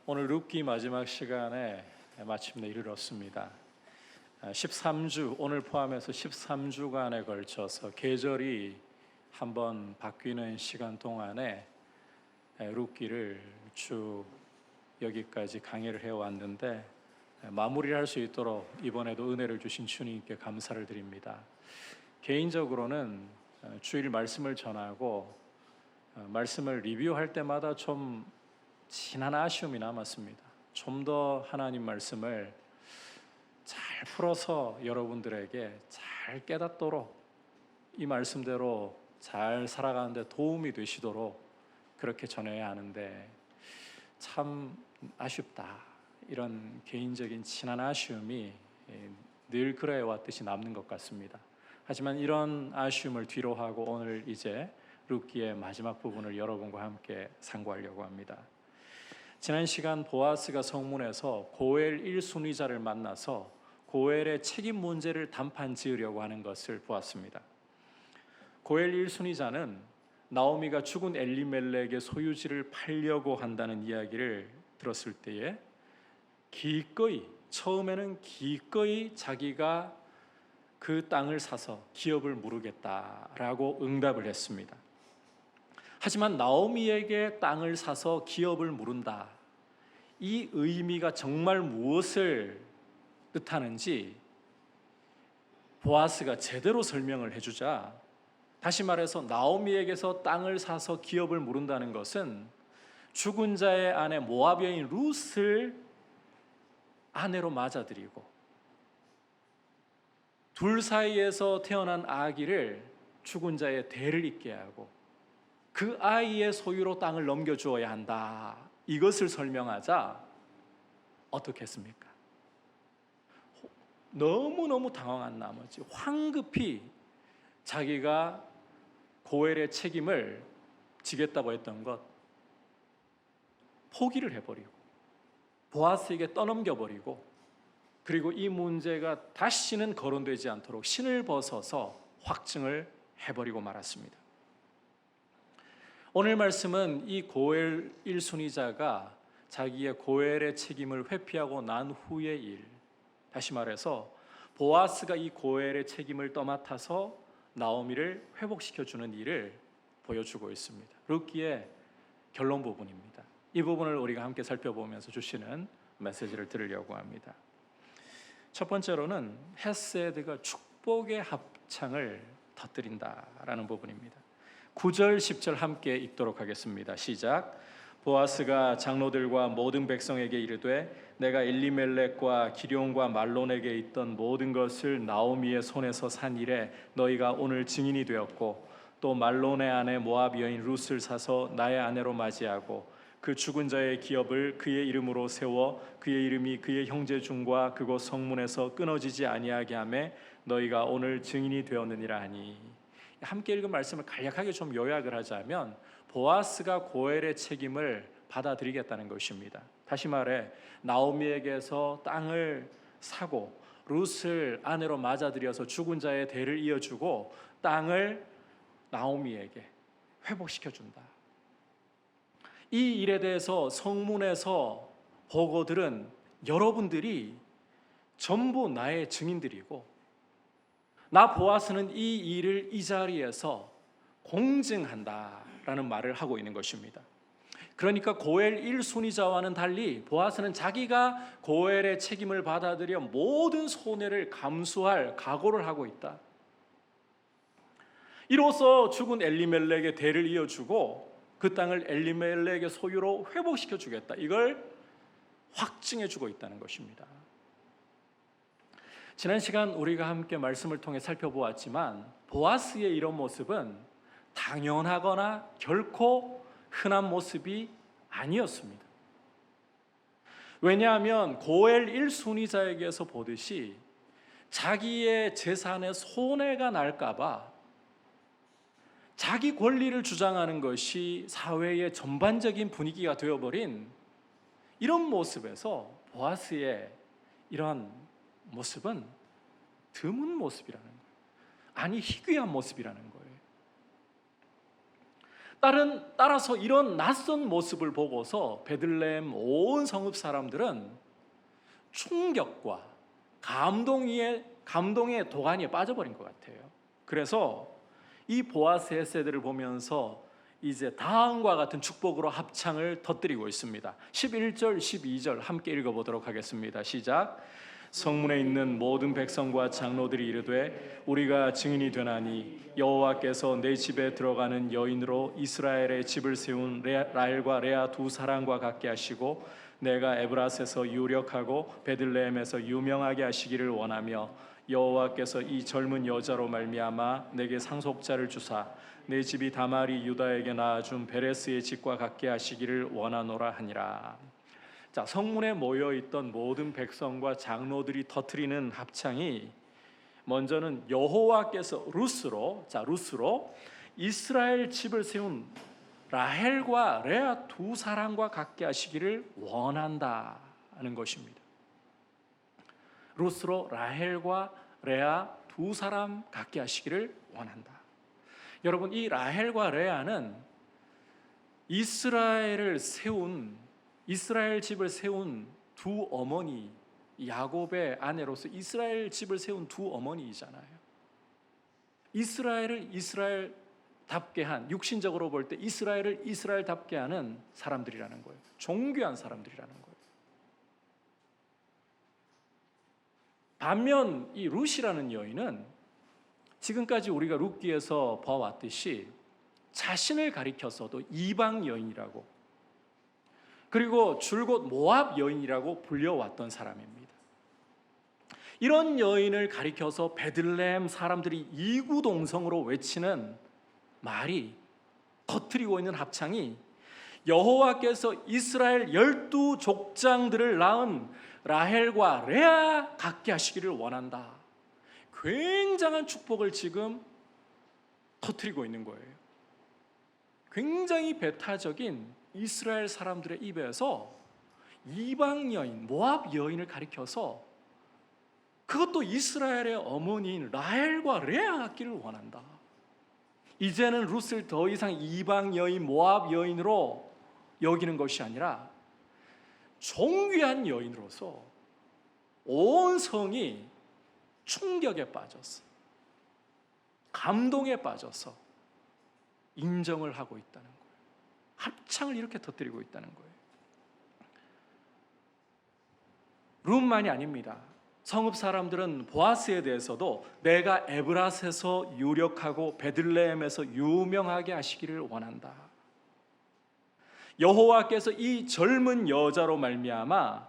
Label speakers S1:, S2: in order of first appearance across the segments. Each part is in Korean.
S1: 오늘 룻기 마지막 시간에 마침내 이르렀습니다. 13주, 오늘 포함해서 13주간에 걸쳐서 계절이 한번 바뀌는 시간 동안에 룻기를 쭉 여기까지 강의를 해왔는데 마무리를 할 수 있도록 이번에도 은혜를 주신 주님께 감사를 드립니다. 개인적으로는 주일 말씀을 전하고 말씀을 리뷰할 때마다 좀 진한 아쉬움이 남았습니다. 좀 더 하나님 말씀을 잘 풀어서 여러분들에게 잘 깨닫도록 이 말씀대로 잘 살아가는데 도움이 되시도록 그렇게 전해야 하는데 참 아쉽다, 이런 개인적인 진한 아쉬움이 늘 그래 왔듯이 남는 것 같습니다. 하지만 이런 아쉬움을 뒤로하고 오늘 이제 룻기의 마지막 부분을 여러분과 함께 상고하려고 합니다. 지난 시간 보아스가 성문에서 고엘 1순위자를 만나서 고엘의 책임 문제를 단판 지으려고 하는 것을 보았습니다. 고엘 1순위자는 나오미가 죽은 엘리멜렉의 소유지를 팔려고 한다는 이야기를 들었을 때에 처음에는 기꺼이 자기가 그 땅을 사서 기업을 무르겠다라고 응답을 했습니다. 하지만 나오미에게 땅을 사서 기업을 무른다, 이 의미가 정말 무엇을 뜻하는지 보아스가 제대로 설명을 해주자, 다시 말해서 나오미에게서 땅을 사서 기업을 무른다는 것은 죽은 자의 아내 모압 여인 룻을 아내로 맞아들이고 둘 사이에서 태어난 아기를 죽은 자의 대를 잇게 하고 그 아이의 소유로 땅을 넘겨주어야 한다, 이것을 설명하자 어떻게 했습니까? 너무너무 당황한 나머지 황급히 자기가 고엘의 책임을 지겠다고 했던 것 포기를 해버리고 보아스에게 떠넘겨버리고, 그리고 이 문제가 다시는 거론되지 않도록 신을 벗어서 확증을 해버리고 말았습니다. 오늘 말씀은 이 고엘 1순위자가 자기의 고엘의 책임을 회피하고 난 후의 일, 다시 말해서 보아스가 이 고엘의 책임을 떠맡아서 나오미를 회복시켜주는 일을 보여주고 있습니다. 룻기의 결론 부분입니다. 이 부분을 우리가 함께 살펴보면서 주시는 메시지를 들으려고 합니다. 첫 번째로는 헤세드가 축복의 합창을 터뜨린다라는 부분입니다. 9절 10절 함께 읽도록 하겠습니다. 시작. 보아스가 장로들과 모든 백성에게 이르되 내가 엘리멜렉과 기럯과 말론에게 있던 모든 것을 나오미의 손에서 산 일에 너희가 오늘 증인이 되었고, 또 말론의 아내 모압 여인 룻을 사서 나의 아내로 맞이하고 그 죽은 자의 기업을 그의 이름으로 세워 그의 이름이 그의 형제 중과 그곳 성문에서 끊어지지 아니하게 하매 너희가 오늘 증인이 되었느니라 하니. 함께 읽은 말씀을 간략하게 좀 요약을 하자면 보아스가 고엘의 책임을 받아들이겠다는 것입니다. 다시 말해 나오미에게서 땅을 사고 룻을 아내로 맞아들여서 죽은 자의 대를 이어주고 땅을 나오미에게 회복시켜준다. 이 일에 대해서 성문에서 보고들은 여러분들이 전부 나의 증인들이고 나 보아스는 이 일을 이 자리에서 공증한다라는 말을 하고 있는 것입니다. 그러니까 고엘 1순위자와는 달리 보아스는 자기가 고엘의 책임을 받아들여 모든 손해를 감수할 각오를 하고 있다. 이로써 죽은 엘리멜렉의 대를 이어주고 그 땅을 엘리멜렉의 소유로 회복시켜 주겠다, 이걸 확증해 주고 있다는 것입니다. 지난 시간 우리가 함께 말씀을 통해 살펴보았지만 보아스의 이런 모습은 당연하거나 결코 흔한 모습이 아니었습니다. 왜냐하면 고엘 1순위자에게서 보듯이 자기의 재산에 손해가 날까 봐 자기 권리를 주장하는 것이 사회의 전반적인 분위기가 되어버린 이런 모습에서 보아스의 이런 모습은 드문 모습이라는 거예요. 아니 희귀한 모습이라는 거예요. 따라서 이런 낯선 모습을 보고서 베들레헴 온 성읍 사람들은 충격과 감동의 도가니에 빠져버린 것 같아요. 그래서 이 보아스의 세대를 보면서 이제 다음과 같은 축복으로 합창을 터뜨리고 있습니다. 11절, 12절 함께 읽어보도록 하겠습니다. 시작. 성문에 있는 모든 백성과 장로들이 이르되 우리가 증인이 되나니 여호와께서 내 집에 들어가는 여인으로 이스라엘의 집을 세운 라헬과 레아 두 사람과 같게 하시고 내가 에브라스에서 유력하고 베들레헴에서 유명하게 하시기를 원하며 여호와께서 이 젊은 여자로 말미암아 내게 상속자를 주사 내 집이 다말이 유다에게 낳아준 베레스의 집과 같게 하시기를 원하노라 하니라. 자, 성문에 모여있던 모든 백성과 장로들이 터뜨리는 합창이 먼저는 여호와께서 루스로 이스라엘 집을 세운 라헬과 레아 두 사람과 같게 하시기를 원한다는 것입니다. 루스로 라헬과 레아 두 사람 같게 하시기를 원한다. 여러분, 이 라헬과 레아는 이스라엘 집을 세운 두 어머니, 야곱의 아내로서 이스라엘 집을 세운 두 어머니이잖아요. 이스라엘을 이스라엘답게 한, 육신적으로 볼 때 이스라엘을 이스라엘답게 하는 사람들이라는 거예요. 존귀한 사람들이라는 거예요. 반면 이 룻이라는 여인은 지금까지 우리가 룻기에서 봐왔듯이 자신을 가리켜서도 이방 여인이라고, 그리고 줄곧 모압 여인이라고 불려왔던 사람입니다. 이런 여인을 가리켜서 베들레헴 사람들이 이구동성으로 외치는 말이, 터뜨리고 있는 합창이 여호와께서 이스라엘 12족장들을 낳은 라헬과 레아 같게 하시기를 원한다. 굉장한 축복을 지금 터뜨리고 있는 거예요. 굉장히 배타적인 이스라엘 사람들의 입에서 이방 여인, 모압 여인을 가리켜서 그것도 이스라엘의 어머니인 라헬과 레아 같기를 원한다. 이제는 룻을 더 이상 이방 여인, 모압 여인으로 여기는 것이 아니라 존귀한 여인으로서 온 성이 충격에 빠져서, 감동에 빠져서 인정을 하고 있다는 거예요. 합창을 이렇게 터뜨리고 있다는 거예요. 룻만이 아닙니다. 성읍 사람들은 보아스에 대해서도 내가 에브라스에서 유력하고 베들레헴에서 유명하게 하시기를 원한다. 여호와께서 이 젊은 여자로 말미암아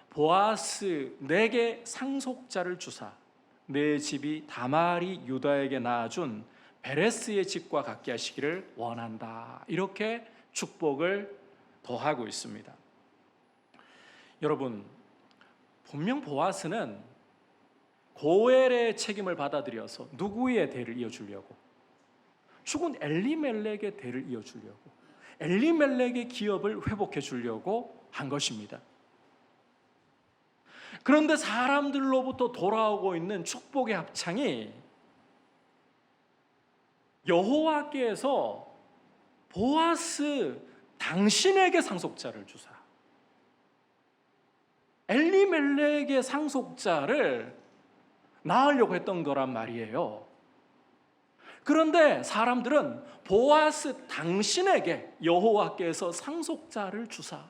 S1: 보아스 내게 상속자를 주사 내 집이 다말이 유다에게 낳아준 베레스의 집과 같게 하시기를 원한다. 이렇게 축복을 더하고 있습니다. 여러분, 분명 보아스는 고엘의 책임을 받아들여서 누구의 대를 이어주려고? 죽은 엘리멜렉의 대를 이어주려고, 엘리멜렉의 기업을 회복해 주려고 한 것입니다. 그런데 사람들로부터 돌아오고 있는 축복의 합창이 여호와께서 보아스 당신에게 상속자를 주사 엘리멜렉의 상속자를 낳으려고 했던 거란 말이에요. 그런데 사람들은 보아스 당신에게 여호와께서 상속자를 주사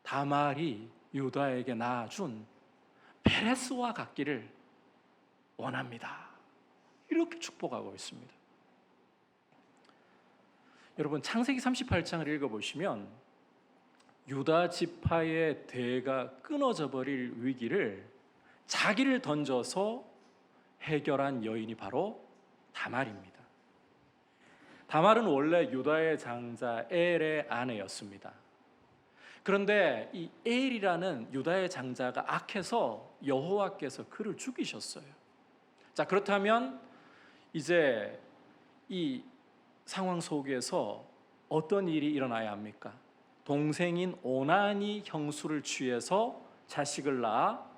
S1: 다말이 유다에게 낳아준 베레스와 같기를 원합니다. 이렇게 축복하고 있습니다. 여러분, 창세기 38장을 읽어보시면 유다 지파의 대가 끊어져 버릴 위기를 자기를 던져서 해결한 여인이 바로 다말입니다. 다말은 원래 유다의 장자 엘의 아내였습니다. 그런데 이 엘이라는 유다의 장자가 악해서 여호와께서 그를 죽이셨어요. 자, 그렇다면 이제 이 상황 속에서 어떤 일이 일어나야 합니까? 동생인 오난이 형수를 취해서 자식을 낳아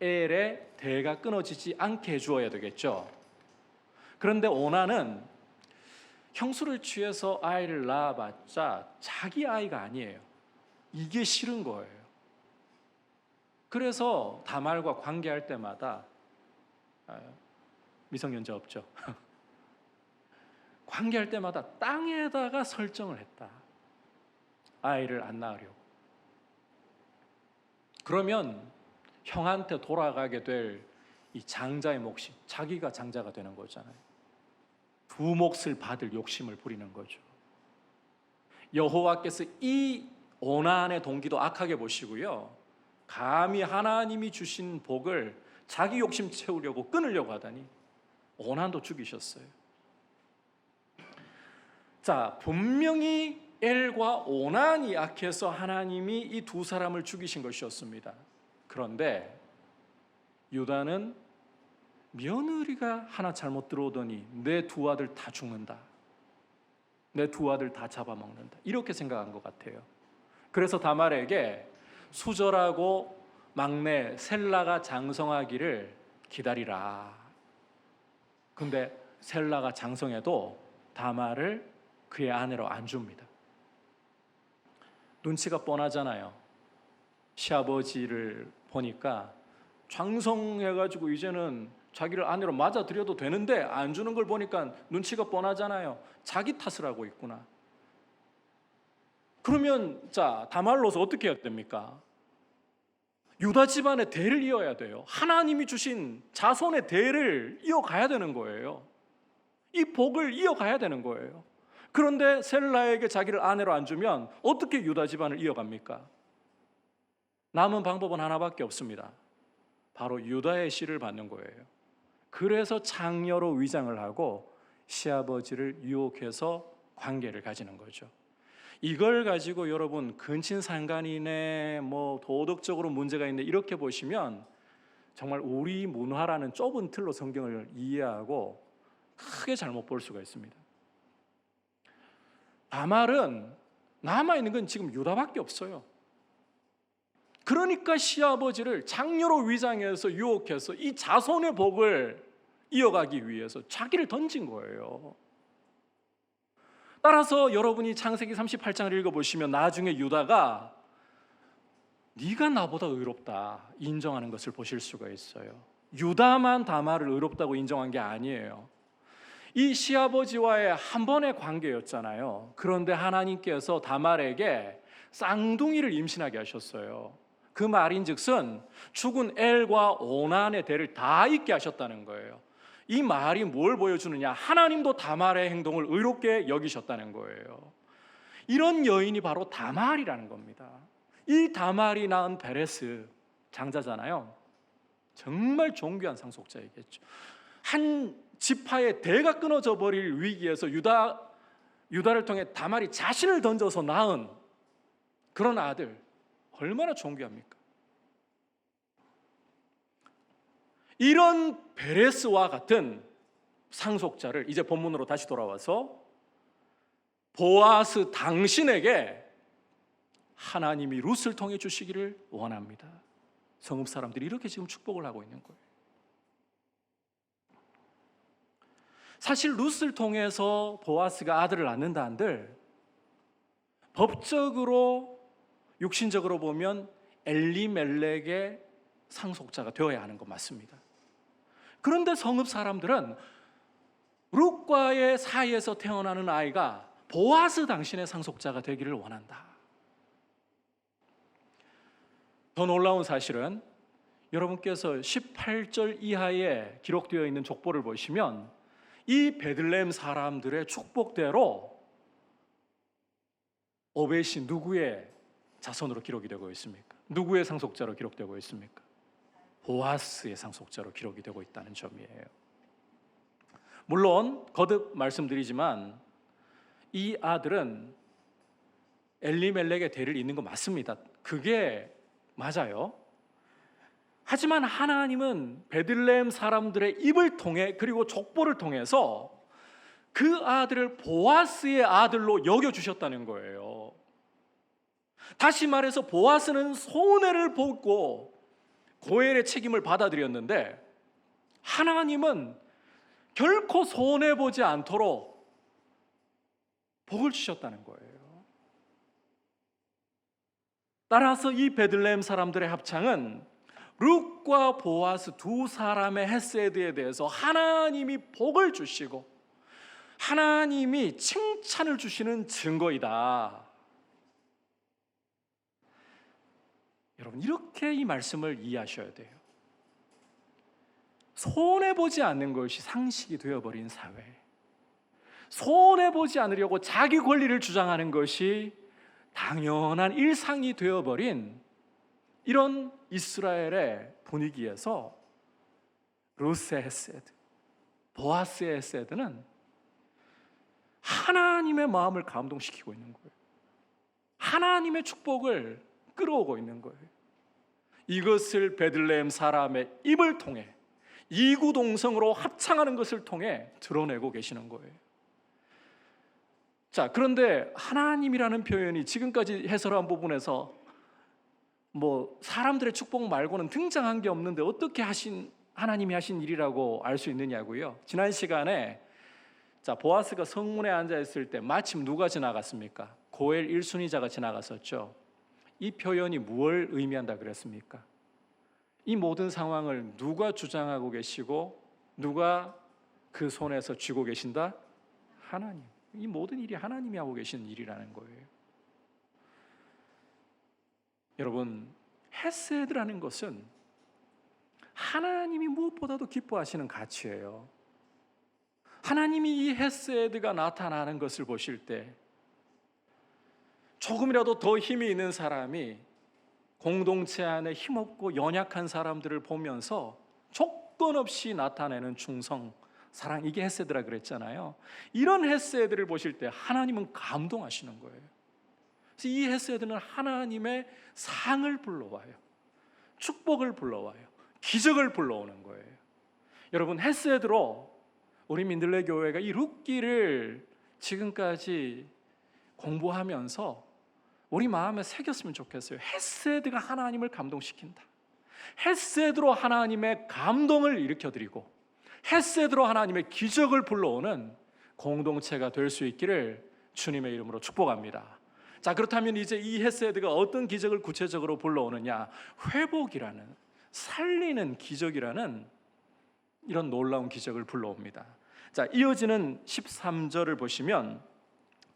S1: 엘의 대가 끊어지지 않게 해주어야 되겠죠. 그런데 오난은 형수를 취해서 아이를 낳아봤자 자기 아이가 아니에요. 이게 싫은 거예요. 그래서 다말과 관계할 때마다 미성년자 없죠. 관계할 때마다 땅에다가 설정을 했다. 아이를 안 낳으려고. 그러면 형한테 돌아가게 될 이 장자의 몫이 자기가 장자가 되는 거잖아요. 두 몫을 받을 욕심을 부리는 거죠. 여호와께서 이 오난의 동기도 악하게 보시고요, 감히 하나님이 주신 복을 자기 욕심 채우려고 끊으려고 하다니 오난도 죽이셨어요. 자, 분명히 엘과 오난이 악해서 하나님이 이 두 사람을 죽이신 것이었습니다. 그런데 유다는 며느리가 하나 잘못 들어오더니 내 두 아들 다 죽는다, 내 두 아들 다 잡아먹는다, 이렇게 생각한 것 같아요. 그래서 다말에게 수절하고 막내 셀라가 장성하기를 기다리라. 근데 셀라가 장성해도 다말을 그의 아내로 안 줍니다. 눈치가 뻔하잖아요. 시아버지를 보니까 장성해가지고 이제는 자기를 아내로 맞아들여도 되는데 안 주는 걸 보니까 눈치가 뻔하잖아요. 자기 탓을 하고 있구나. 그러면 자, 다말로서 어떻게 해야 됩니까? 유다 집안의 대를 이어야 돼요. 하나님이 주신 자손의 대를 이어가야 되는 거예요. 이 복을 이어가야 되는 거예요. 그런데 셀라에게 자기를 아내로 안 주면 어떻게 유다 집안을 이어갑니까? 남은 방법은 하나밖에 없습니다. 바로 유다의 씨를 받는 거예요. 그래서 장녀로 위장을 하고 시아버지를 유혹해서 관계를 가지는 거죠. 이걸 가지고 여러분 근친상간이네, 뭐 도덕적으로 문제가 있네, 이렇게 보시면 정말 우리 문화라는 좁은 틀로 성경을 이해하고 크게 잘못 볼 수가 있습니다. 다말은 남아있는 건 지금 유다밖에 없어요. 그러니까 시아버지를 장녀로 위장해서 유혹해서 이 자손의 복을 이어가기 위해서 자기를 던진 거예요. 따라서 여러분이 창세기 38장을 읽어보시면 나중에 유다가 네가 나보다 의롭다 인정하는 것을 보실 수가 있어요. 유다만 다말을 의롭다고 인정한 게 아니에요. 이 시아버지와의 한 번의 관계였잖아요. 그런데 하나님께서 다말에게 쌍둥이를 임신하게 하셨어요. 그 말인즉슨 죽은 엘과 오난의 대를 다 잇게 하셨다는 거예요. 이 말이 뭘 보여주느냐? 하나님도 다말의 행동을 의롭게 여기셨다는 거예요. 이런 여인이 바로 다말이라는 겁니다. 이 다말이 낳은 베레스 장자잖아요. 정말 존귀한 상속자이겠죠. 한 지파의 대가 끊어져 버릴 위기에서 유다를 통해 다말이 자신을 던져서 낳은 그런 아들, 얼마나 존귀합니까? 이런 베레스와 같은 상속자를 이제 본문으로 다시 돌아와서 보아스 당신에게 하나님이 룻을 통해 주시기를 원합니다. 성읍 사람들이 이렇게 지금 축복을 하고 있는 거예요. 사실 룻을 통해서 보아스가 아들을 낳는다 한들 법적으로 육신적으로 보면 엘리멜렉의 상속자가 되어야 하는 건 맞습니다. 그런데 성읍 사람들은 룻과의 사이에서 태어나는 아이가 보아스 당신의 상속자가 되기를 원한다. 더 놀라운 사실은 여러분께서 18절 이하에 기록되어 있는 족보를 보시면 이 베들레헴 사람들의 축복대로 오벳이 누구의 자손으로 기록이 되고 있습니까? 누구의 상속자로 기록되고 있습니까? 보아스의 상속자로 기록이 되고 있다는 점이에요. 물론 거듭 말씀드리지만 이 아들은 엘리멜렉의 대를 잇는 거 맞습니다. 그게 맞아요. 하지만 하나님은 베들레헴 사람들의 입을 통해 그리고 족보를 통해서 그 아들을 보아스의 아들로 여겨주셨다는 거예요. 다시 말해서 보아스는 손해를 보고 고엘의 책임을 받아들였는데 하나님은 결코 손해보지 않도록 복을 주셨다는 거예요. 따라서 이 베들레헴 사람들의 합창은 룻과 보아스 두 사람의 헤세드에 대해서 하나님이 복을 주시고 하나님이 칭찬을 주시는 증거이다. 여러분, 이렇게 이 말씀을 이해하셔야 돼요. 손해보지 않는 것이 상식이 되어버린 사회, 손해보지 않으려고 자기 권리를 주장하는 것이 당연한 일상이 되어버린 이런 이스라엘의 분위기에서 룻의 헤세드, 보아스의 헤세드는 하나님의 마음을 감동시키고 있는 거예요. 하나님의 축복을 끌어오고 있는 거예요. 이것을 베들레헴 사람의 입을 통해 이구동성으로 합창하는 것을 통해 드러내고 계시는 거예요. 자, 그런데 하나님이라는 표현이 지금까지 해설한 부분에서 사람들의 축복 말고는 등장한 게 없는데 어떻게 하나님이 하신 일이라고 알 수 있느냐고요. 지난 시간에 보아스가 성문에 앉아 있을 때 마침 누가 지나갔습니까? 고엘 1순위자가 지나갔었죠. 이 표현이 무엇을 의미한다 그랬습니까? 이 모든 상황을 누가 주장하고 계시고 누가 그 손에서 쥐고 계신다? 하나님. 이 모든 일이 하나님이 하고 계신 일이라는 거예요. 여러분, 헤세드라는 것은 하나님이 무엇보다도 기뻐하시는 가치예요. 하나님이 이 헤세드가 나타나는 것을 보실 때 조금이라도 더 힘이 있는 사람이 공동체 안에 힘없고 연약한 사람들을 보면서 조건 없이 나타내는 충성, 사랑, 이게 헤세드라 그랬잖아요. 이런 헤세드를 보실 때 하나님은 감동하시는 거예요. 그래서 이 헤세드는 하나님의 상을 불러와요. 축복을 불러와요. 기적을 불러오는 거예요. 여러분, 헤세드로 우리 민들레 교회가 이 룻기를 지금까지 공부하면서 우리 마음에 새겼으면 좋겠어요. 헤세드가 하나님을 감동시킨다. 헤세드로 하나님의 감동을 일으켜드리고 헤세드로 하나님의 기적을 불러오는 공동체가 될 수 있기를 주님의 이름으로 축복합니다. 자, 그렇다면 이제 이 헤세드가 어떤 기적을 구체적으로 불러오느냐? 회복이라는, 살리는 기적이라는 이런 놀라운 기적을 불러옵니다. 자, 이어지는 13절을 보시면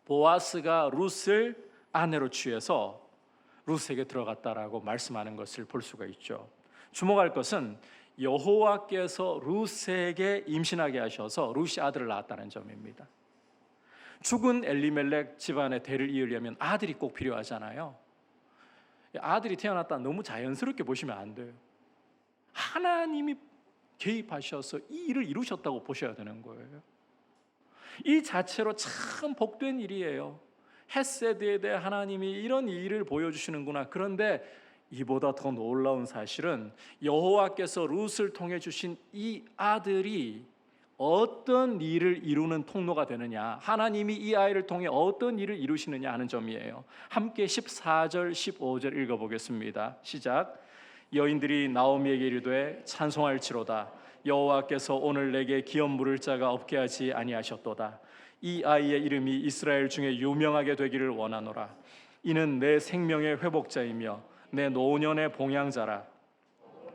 S1: 보아스가 룻을 아내로 취해서 룻에게 들어갔다라고 말씀하는 것을 볼 수가 있죠. 주목할 것은 여호와께서 룻에게 임신하게 하셔서 룻이 아들을 낳았다는 점입니다. 죽은 엘리멜렉 집안의 대를 이으려면 아들이 꼭 필요하잖아요. 아들이 태어났다 너무 자연스럽게 보시면 안 돼요. 하나님이 개입하셔서 이 일을 이루셨다고 보셔야 되는 거예요. 이 자체로 참 복된 일이에요. 헤세드에 대해 하나님이 이런 일을 보여주시는구나. 그런데 이보다 더 놀라운 사실은 여호와께서 룻을 통해 주신 이 아들이 어떤 일을 이루는 통로가 되느냐, 하나님이 이 아이를 통해 어떤 일을 이루시느냐 하는 점이에요. 함께 14절 15절 읽어보겠습니다. 시작. 여인들이 나오미에게 이르되 찬송할지로다. 여호와께서 오늘 내게 기업 물을 자가 없게 하지 아니하셨도다. 이 아이의 이름이 이스라엘 중에 유명하게 되기를 원하노라. 이는 내 생명의 회복자이며 내 노년의 봉양자라.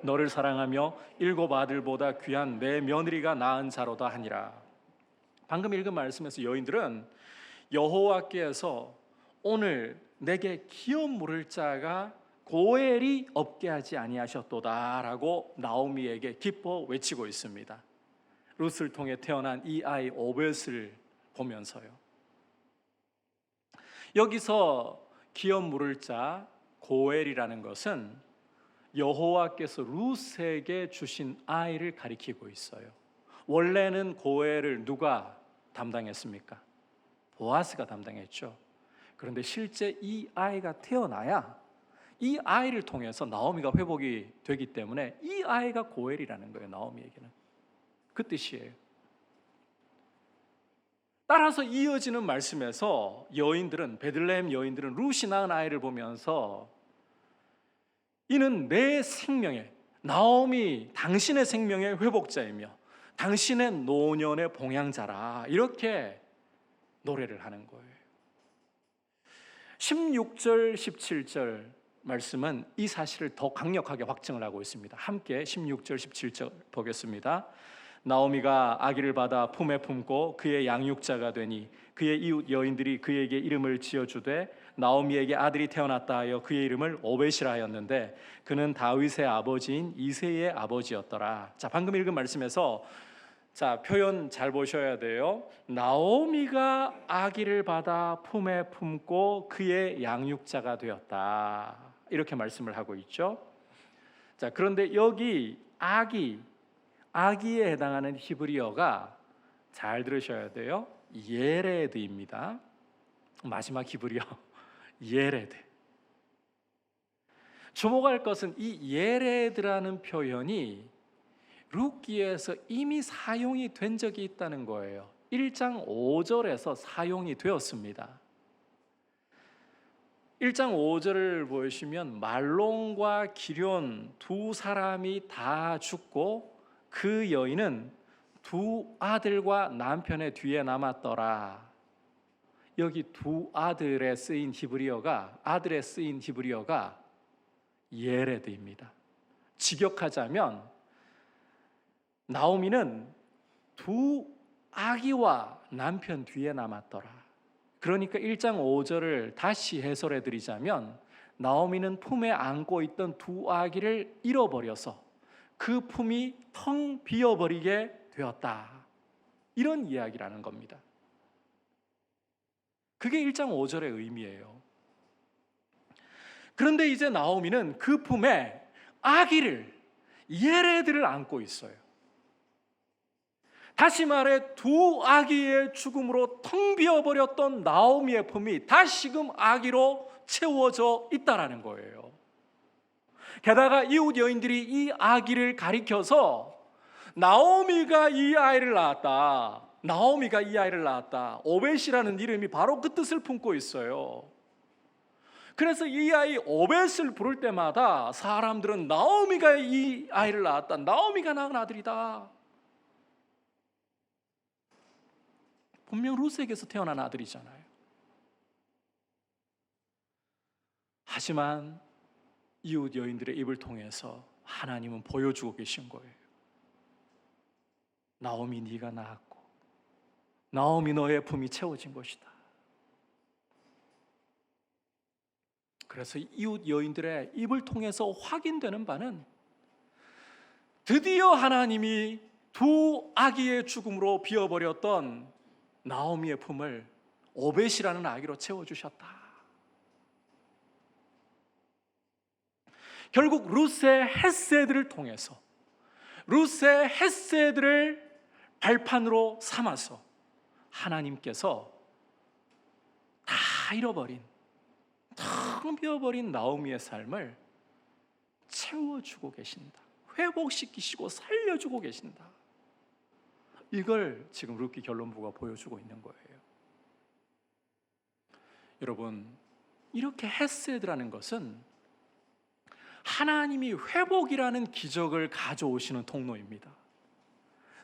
S1: 너를 사랑하며 7 아들보다 귀한 내 며느리가 낳은 자로다 하니라. 방금 읽은 말씀에서 여인들은 여호와께서 오늘 내게 기업 물을 자가 고엘이 없게 하지 아니하셨도다라고 나오미에게 기뻐 외치고 있습니다. 룻을 통해 태어난 이 아이 오벳을 보면서요. 여기서 기업 물을 자 고엘이라는 것은 여호와께서 룻에게 주신 아이를 가리키고 있어요. 원래는 고엘을 누가 담당했습니까? 보아스가 담당했죠. 그런데 실제 이 아이가 태어나야 이 아이를 통해서 나오미가 회복이 되기 때문에 이 아이가 고엘이라는 거예요. 나오미에게는 그 뜻이에요. 따라서 이어지는 말씀에서 여인들은, 베들레헴 여인들은 룻이 낳은 아이를 보면서 이는 내 생명의, 나오미 당신의 생명의 회복자이며 당신의 노년의 봉양자라, 이렇게 노래를 하는 거예요. 16절, 17절 말씀은 이 사실을 더 강력하게 확증을 하고 있습니다. 함께 16절, 17절 보겠습니다. 나오미가 아기를 받아 품에 품고 그의 양육자가 되니 그의 이웃 여인들이 그에게 이름을 지어주되 나오미에게 아들이 태어났다 하여 그의 이름을 오벳이라 하였는데 그는 다윗의 아버지인 이새의 아버지였더라. 자, 방금 읽은 말씀에서 자, 표현 잘 보셔야 돼요. 나오미가 아기를 받아 품에 품고 그의 양육자가 되었다. 이렇게 말씀을 하고 있죠. 자, 그런데 여기 아기에 해당하는 히브리어가 잘 들으셔야 돼요. 예레드입니다. 마지막 히브리어 예레드. 주목할 것은 이 예레드라는 표현이 룻기에서 이미 사용이 된 적이 있다는 거예요. 1장 5절에서 사용이 되었습니다. 1장 5절을 보시면 말론과 기럨 두 사람이 다 죽고 그 여인은 두 아들과 남편의 뒤에 남았더라. 여기 두 아들에 쓰인 히브리어가 예레드입니다. 직역하자면 나오미는 두 아기와 남편 뒤에 남았더라. 그러니까 1장 5절을 다시 해설해 드리자면 나오미는 품에 안고 있던 두 아기를 잃어버려서 그 품이 텅 비어버리게 되었다. 이런 이야기라는 겁니다. 그게 1장 5절의 의미예요. 그런데 이제 나오미는 그 품에 아기를 예레드를 안고 있어요. 다시 말해 두 아기의 죽음으로 텅 비어버렸던 나오미의 품이 다시금 아기로 채워져 있다라는 거예요. 게다가 이웃 여인들이 이 아기를 가리켜서 나오미가 이 아이를 낳았다. 오벳이라는 이름이 바로 그 뜻을 품고 있어요. 그래서 이 아이 오벳을 부를 때마다 사람들은 나오미가 이 아이를 낳았다. 나오미가 낳은 아들이다. 분명 룻에게서 태어난 아들이잖아요. 하지만 이웃 여인들의 입을 통해서 하나님은 보여주고 계신 거예요. 나오미 네가 낳았고 나오미 너의 품이 채워진 것이다. 그래서 이웃 여인들의 입을 통해서 확인되는 바는 드디어 하나님이 두 아기의 죽음으로 비어버렸던 나오미의 품을 오벳이라는 아기로 채워주셨다. 결국 룻의 헤세드를 통해서 룻의 헤세드를 발판으로 삼아서 하나님께서 다 잃어버린 텅 비어버린 나오미의 삶을 채워주고 계신다. 회복시키시고 살려주고 계신다. 이걸 지금 룻기 결론부가 보여주고 있는 거예요. 여러분, 이렇게 헤세드라는 것은 하나님이 회복이라는 기적을 가져오시는 통로입니다.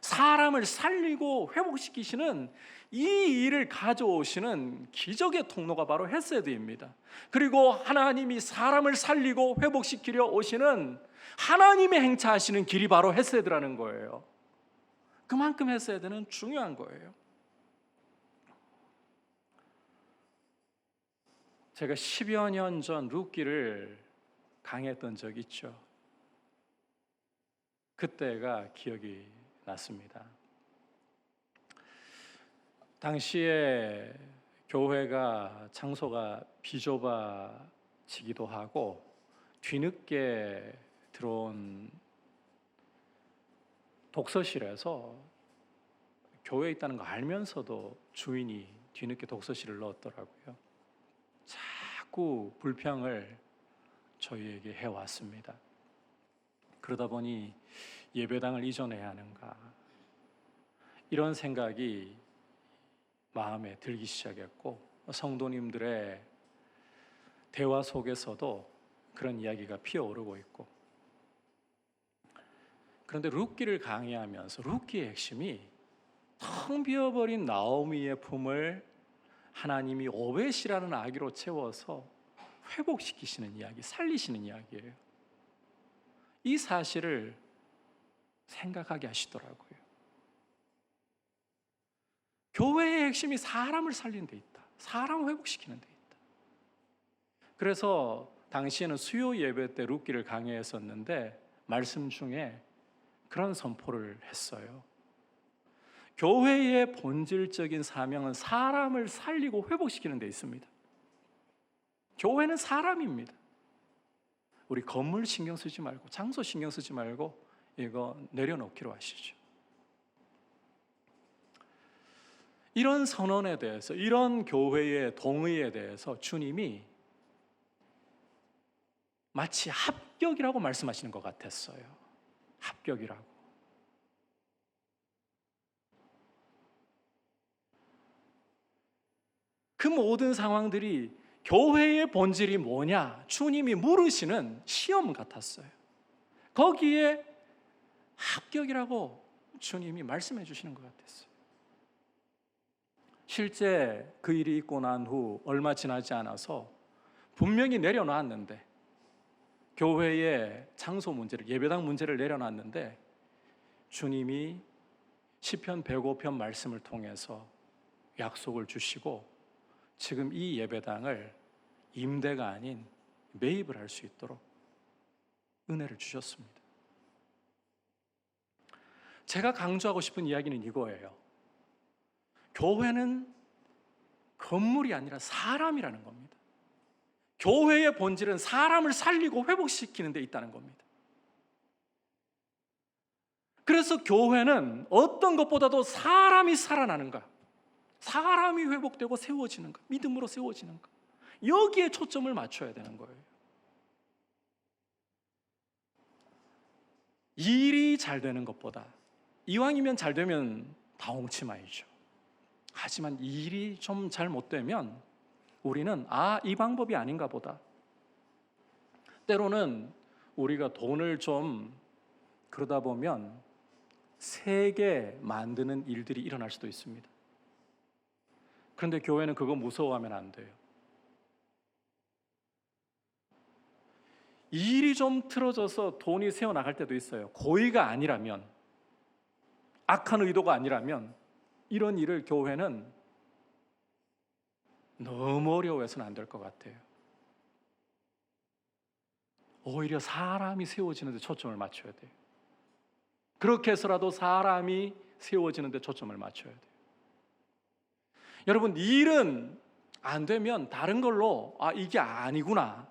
S1: 사람을 살리고 회복시키시는 이 일을 가져오시는 기적의 통로가 바로 헤세드입니다. 그리고 하나님이 사람을 살리고 회복시키려 오시는 하나님의 행차하시는 길이 바로 헤세드라는 거예요. 그만큼 헤세드는 중요한 거예요. 제가 10여 년 전 룻기를 강의했던 적 있죠. 그때가 기억이 났습니다. 당시에 교회가 장소가 비좁아지기도 하고 뒤늦게 들어온 독서실에서 교회에 있다는 거 알면서도 주인이 뒤늦게 독서실을 넣었더라고요. 자꾸 불평을 저희에게 해왔습니다. 그러다 보니 예배당을 이전해야 하는가 이런 생각이 마음에 들기 시작했고 성도님들의 대화 속에서도 그런 이야기가 피어오르고 있고, 그런데 룻기를 강의하면서 룻기의 핵심이 텅 비어버린 나오미의 품을 하나님이 오벳이라는 아기로 채워서 회복시키시는 이야기, 살리시는 이야기예요. 이 사실을 생각하게 하시더라고요. 교회의 핵심이 사람을 살리는 데 있다. 사람을 회복시키는 데 있다. 그래서 당시에는 수요 예배 때 룻기를 강의했었는데 말씀 중에 그런 선포를 했어요. 교회의 본질적인 사명은 사람을 살리고 회복시키는 데 있습니다. 교회는 사람입니다. 우리 건물 신경 쓰지 말고, 장소 신경 쓰지 말고 이거 내려놓기로 하시죠. 이런 선언에 대해서, 이런 교회의 동의에 대해서 주님이 마치 합격이라고 말씀하시는 것 같았어요. 합격이라고. 그 모든 상황들이 교회의 본질이 뭐냐? 주님이 물으시는 시험 같았어요. 거기에 합격이라고 주님이 말씀해 주시는 것 같았어요. 실제 그 일이 있고 난 후 얼마 지나지 않아서 분명히 내려놨는데, 교회의 장소 문제를, 예배당 문제를 내려놨는데 주님이 시편 105편 말씀을 통해서 약속을 주시고 지금 이 예배당을 임대가 아닌 매입을 할 수 있도록 은혜를 주셨습니다. 제가 강조하고 싶은 이야기는 이거예요. 교회는 건물이 아니라 사람이라는 겁니다. 교회의 본질은 사람을 살리고 회복시키는 데 있다는 겁니다. 그래서 교회는 어떤 것보다도 사람이 살아나는가, 사람이 회복되고 세워지는가, 믿음으로 세워지는가, 여기에 초점을 맞춰야 되는 거예요. 일이 잘 되는 것보다, 이왕이면 잘 되면 다홍치마이죠. 하지만 일이 좀 잘 못 되면 우리는 이 방법이 아닌가 보다. 때로는 우리가 돈을 좀 그러다 보면 세게 만드는 일들이 일어날 수도 있습니다. 그런데 교회는 그거 무서워하면 안 돼요. 일이 좀 틀어져서 돈이 새어나갈 때도 있어요. 고의가 아니라면, 악한 의도가 아니라면 이런 일을 교회는 너무 어려워해서는 안 될 것 같아요. 오히려 사람이 세워지는 데 초점을 맞춰야 돼요. 그렇게 해서라도 사람이 세워지는 데 초점을 맞춰야 돼요. 여러분, 일은 안 되면 다른 걸로 이게 아니구나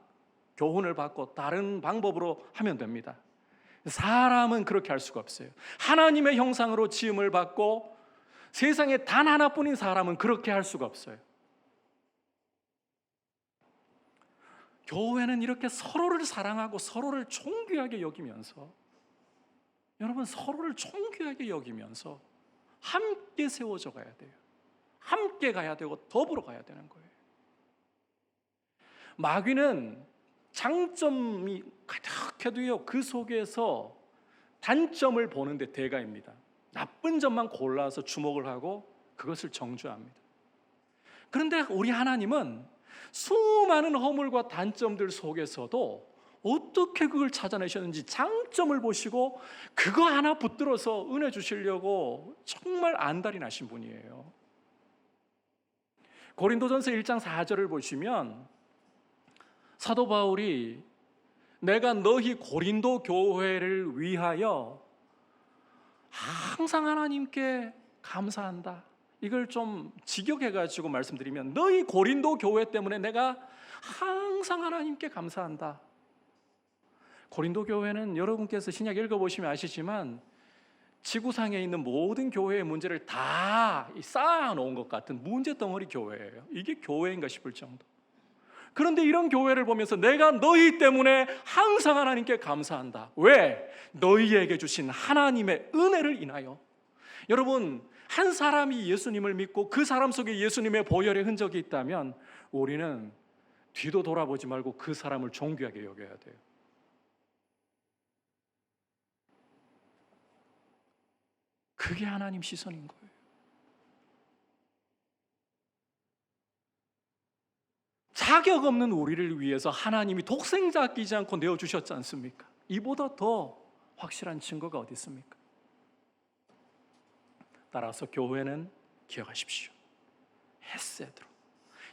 S1: 교훈을 받고 다른 방법으로 하면 됩니다. 사람은 그렇게 할 수가 없어요. 하나님의 형상으로 지음을 받고 세상에 단 하나뿐인 사람은 그렇게 할 수가 없어요. 교회는 이렇게 서로를 사랑하고 서로를 존귀하게 여기면서, 여러분, 서로를 존귀하게 여기면서 함께 세워져 가야 돼요. 함께 가야 되고 더불어 가야 되는 거예요. 마귀는 장점이 가득해도요, 그 속에서 단점을 보는데 대가입니다. 나쁜 점만 골라서 주목을 하고 그것을 정죄합니다. 그런데 우리 하나님은 수많은 허물과 단점들 속에서도 어떻게 그걸 찾아내셨는지 장점을 보시고 그거 하나 붙들어서 은혜 주시려고 정말 안달이 나신 분이에요. 고린도전서 1장 4절을 보시면 사도 바울이 내가 너희 고린도 교회를 위하여 항상 하나님께 감사한다, 이걸 좀 직역해가지고 말씀드리면, 너희 고린도 교회 때문에 내가 항상 하나님께 감사한다. 고린도 교회는 여러분께서 신약 읽어보시면 아시지만 지구상에 있는 모든 교회의 문제를 다 쌓아놓은 것 같은 문제 덩어리 교회예요. 이게 교회인가 싶을 정도. 그런데 이런 교회를 보면서 내가 너희 때문에 항상 하나님께 감사한다. 왜? 너희에게 주신 하나님의 은혜를 인하여. 여러분, 한 사람이 예수님을 믿고 그 사람 속에 예수님의 보혈의 흔적이 있다면 우리는 뒤도 돌아보지 말고 그 사람을 존귀하게 여겨야 돼요. 그게 하나님 시선인 거예요. 자격 없는 우리를 위해서 하나님이 독생자 아끼지 않고 내어주셨지 않습니까? 이보다 더 확실한 증거가 어디 있습니까? 따라서 교회는 기억하십시오. 헤세드로,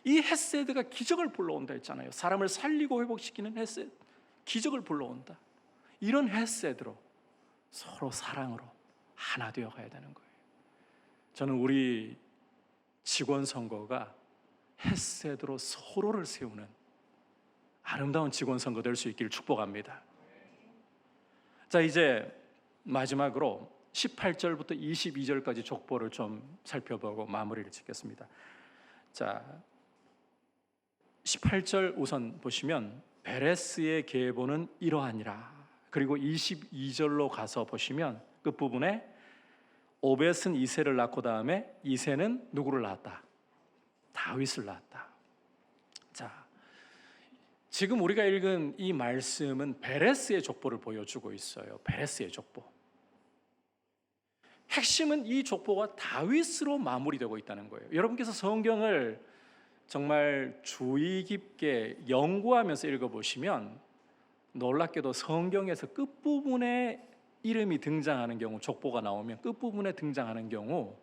S1: 이 헤세드가 기적을 불러온다 했잖아요. 사람을 살리고 회복시키는 헤세드, 기적을 불러온다. 이런 헤세드로 서로 사랑으로 하나 되어 가야 되는 거예요. 저는 우리 직원 선거가 헤세드로 서로를 세우는 아름다운 직원 선거 될 수 있기를 축복합니다. 자, 이제 마지막으로 18절부터 22절까지 족보를 좀 살펴보고 마무리를 짓겠습니다. 자, 18절 우선 보시면 베레스의 계보는 이러하니라. 그리고 22절로 가서 보시면 끝부분에 오벳은 이새를 낳고 다음에 이새는 누구를 낳았다? 다윗을 낳았다. 자, 지금 우리가 읽은 이 말씀은 베레스의 족보를 보여주고 있어요. 베레스의 족보. 핵심은 이 족보가 다윗으로 마무리되고 있다는 거예요. 여러분께서 성경을 정말 주의 깊게 연구하면서 읽어보시면 놀랍게도 성경에서 끝부분에 이름이 등장하는 경우, 족보가 나오면 끝부분에 등장하는 경우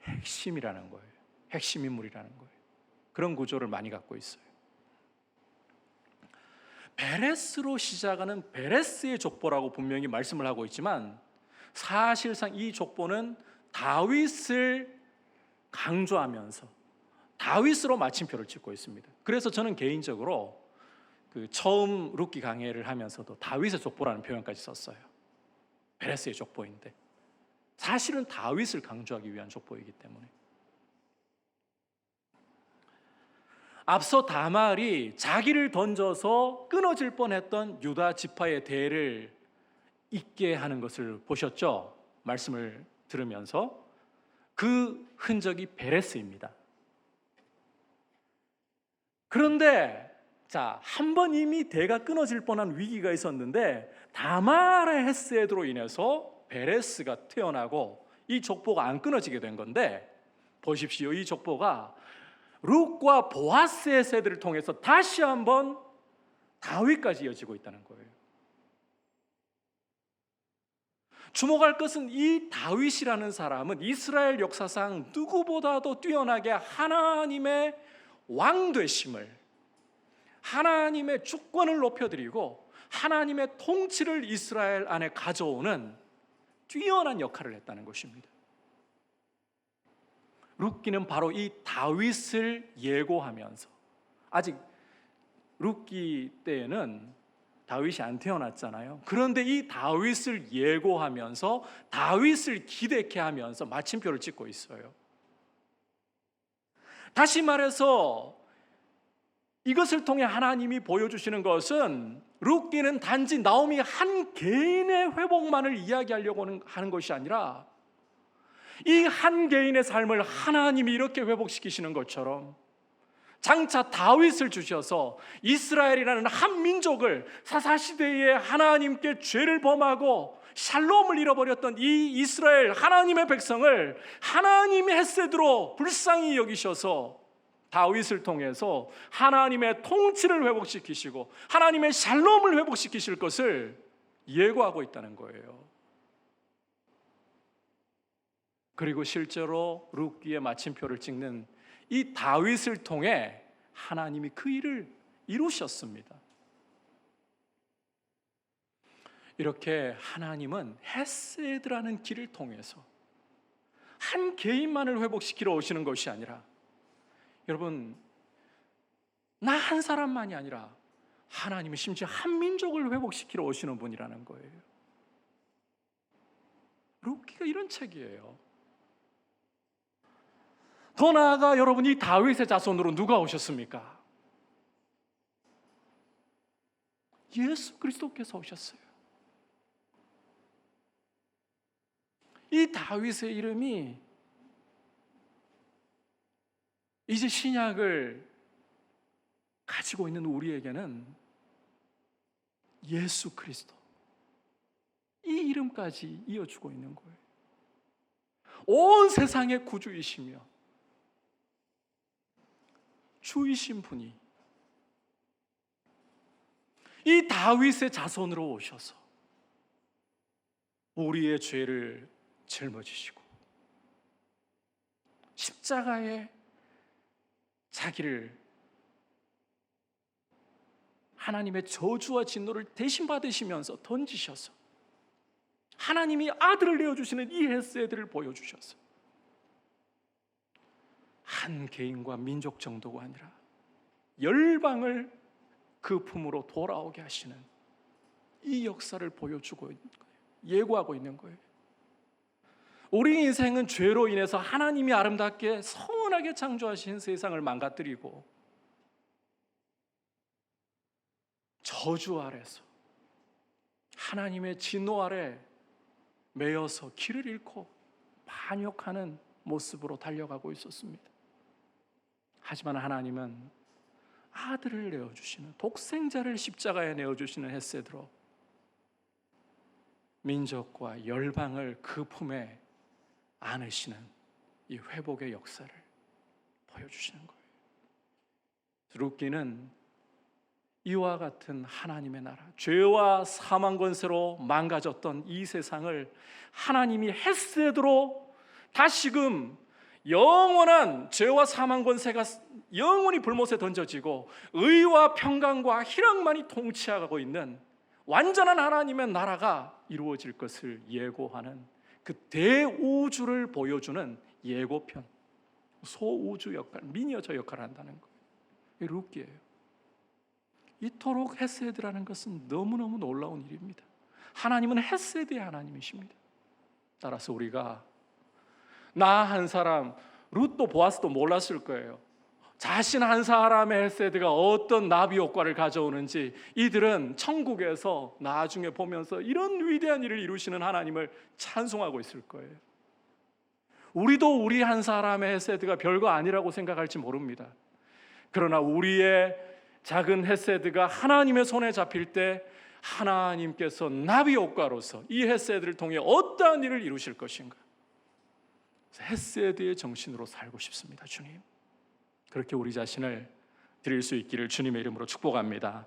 S1: 핵심이라는 거예요. 핵심 인물이라는 거예요. 그런 구조를 많이 갖고 있어요. 베레스로 시작하는 베레스의 족보라고 분명히 말씀을 하고 있지만 사실상 이 족보는 다윗을 강조하면서 다윗으로 마침표를 찍고 있습니다. 그래서 저는 개인적으로 처음 룻기 강해를 하면서도 다윗의 족보라는 표현까지 썼어요. 베레스의 족보인데 사실은 다윗을 강조하기 위한 족보이기 때문에. 앞서 다말이 자기를 던져서 끊어질 뻔했던 유다 지파의 대를 잇게 하는 것을 보셨죠? 말씀을 들으면서 그 흔적이 베레스입니다. 그런데 자, 한 번 이미 대가 끊어질 뻔한 위기가 있었는데 다말의 헤세드로 인해서 베레스가 태어나고 이 족보가 안 끊어지게 된 건데, 보십시오. 이 족보가 룻과 보아스의 세대를 통해서 다시 한번 다윗까지 이어지고 있다는 거예요. 주목할 것은 이 다윗이라는 사람은 이스라엘 역사상 누구보다도 뛰어나게 하나님의 왕 되심을, 하나님의 주권을 높여드리고 하나님의 통치를 이스라엘 안에 가져오는 뛰어난 역할을 했다는 것입니다. 룻기는 바로 이 다윗을 예고하면서, 아직 룻기 때에는 다윗이 안 태어났잖아요. 그런데 이 다윗을 예고하면서 다윗을 기대케 하면서 마침표를 찍고 있어요. 다시 말해서 이것을 통해 하나님이 보여주시는 것은 룻기는 단지 나오미 한 개인의 회복만을 이야기하려고 하는 것이 아니라 이 한 개인의 삶을 하나님이 이렇게 회복시키시는 것처럼 장차 다윗을 주셔서 이스라엘이라는 한 민족을 사사시대에 하나님께 죄를 범하고 샬롬을 잃어버렸던 이 이스라엘 하나님의 백성을 하나님의 헤세드로 불쌍히 여기셔서 다윗을 통해서 하나님의 통치를 회복시키시고 하나님의 샬롬을 회복시키실 것을 예고하고 있다는 거예요. 그리고 실제로 룻기의 마침표를 찍는 이 다윗을 통해 하나님이 그 일을 이루셨습니다. 이렇게 하나님은 헤세드라는 길을 통해서 한 개인만을 회복시키러 오시는 것이 아니라, 여러분, 나 한 사람만이 아니라 하나님은 심지어 한 민족을 회복시키러 오시는 분이라는 거예요. 룻기가 이런 책이에요. 더 나아가 여러분, 이 다윗의 자손으로 누가 오셨습니까? 예수 그리스도께서 오셨어요. 이 다윗의 이름이 이제 신약을 가지고 있는 우리에게는 예수 그리스도, 이 이름까지 이어주고 있는 거예요. 온 세상의 구주이시며 주이신 분이 이 다윗의 자손으로 오셔서 우리의 죄를 짊어지시고 십자가에 자기를 하나님의 저주와 진노를 대신 받으시면서 던지셔서 하나님이 아들을 내어주시는 이 헤세드를 보여주셔서 한 개인과 민족 정도가 아니라 열방을 그 품으로 돌아오게 하시는 이 역사를 보여주고 있는 거예요. 예고하고 있는 거예요. 우리 인생은 죄로 인해서 하나님이 아름답게 선하게 창조하신 세상을 망가뜨리고 저주 아래서 하나님의 진노 아래 매여서 길을 잃고 반역하는 모습으로 달려가고 있었습니다. 하지만 하나님은 아들을 내어주시는, 독생자를 십자가에 내어주시는 헤세드로 민족과 열방을 그 품에 안으시는 이 회복의 역사를 보여주시는 거예요. 룻기는 이와 같은 하나님의 나라, 죄와 사망 권세로 망가졌던 이 세상을 하나님이 헤세드로 다시금 영원한 죄와 사망 권세가 영원히 불못에 던져지고 의와 평강과 희락만이 통치하고 있는 완전한 하나님의 나라가 이루어질 것을 예고하는 그 대우주를 보여주는 예고편, 소우주 역할, 미니어처 역할을 한다는 거예요. 이 룻기예요. 이토록 헤세드라는 것은 너무너무 놀라운 일입니다. 하나님은 헤세드의 하나님이십니다. 따라서 우리가 나 한 사람, 룻도 보아스도 몰랐을 거예요. 자신 한 사람의 헤세드가 어떤 나비 효과를 가져오는지 이들은 천국에서 나중에 보면서 이런 위대한 일을 이루시는 하나님을 찬송하고 있을 거예요. 우리도 우리 한 사람의 헤세드가 별거 아니라고 생각할지 모릅니다. 그러나 우리의 작은 헤세드가 하나님의 손에 잡힐 때 하나님께서 나비 효과로서 이 헤세드를 통해 어떠한 일을 이루실 것인가, 헤세드의 정신으로 살고 싶습니다. 주님, 그렇게 우리 자신을 드릴 수 있기를 주님의 이름으로 축복합니다.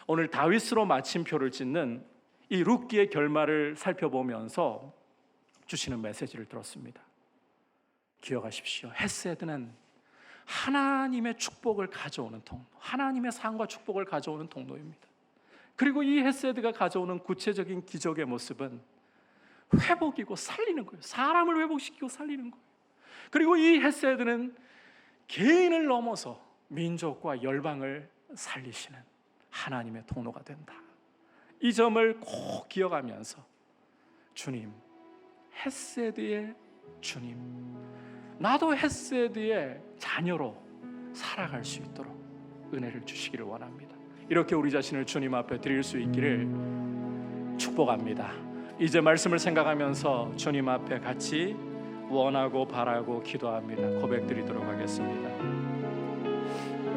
S1: 오늘 다윗으로 마침표를 짓는 이 룻기의 결말을 살펴보면서 주시는 메시지를 들었습니다. 기억하십시오. 헤세드는 하나님의 축복을 가져오는 통로, 하나님의 상과 축복을 가져오는 통로입니다. 그리고 이 헤세드가 가져오는 구체적인 기적의 모습은 회복이고 살리는 거예요. 사람을 회복시키고 살리는 거예요. 그리고 이 헤세드는 개인을 넘어서 민족과 열방을 살리시는 하나님의 통로가 된다. 이 점을 꼭 기억하면서 주님, 헤세드의 주님, 나도 헤세드의 자녀로 살아갈 수 있도록 은혜를 주시기를 원합니다. 이렇게 우리 자신을 주님 앞에 드릴 수 있기를 축복합니다. 이제 말씀을 생각하면서 주님 앞에 같이 원하고 바라고 기도합니다. 고백드리도록 하겠습니다.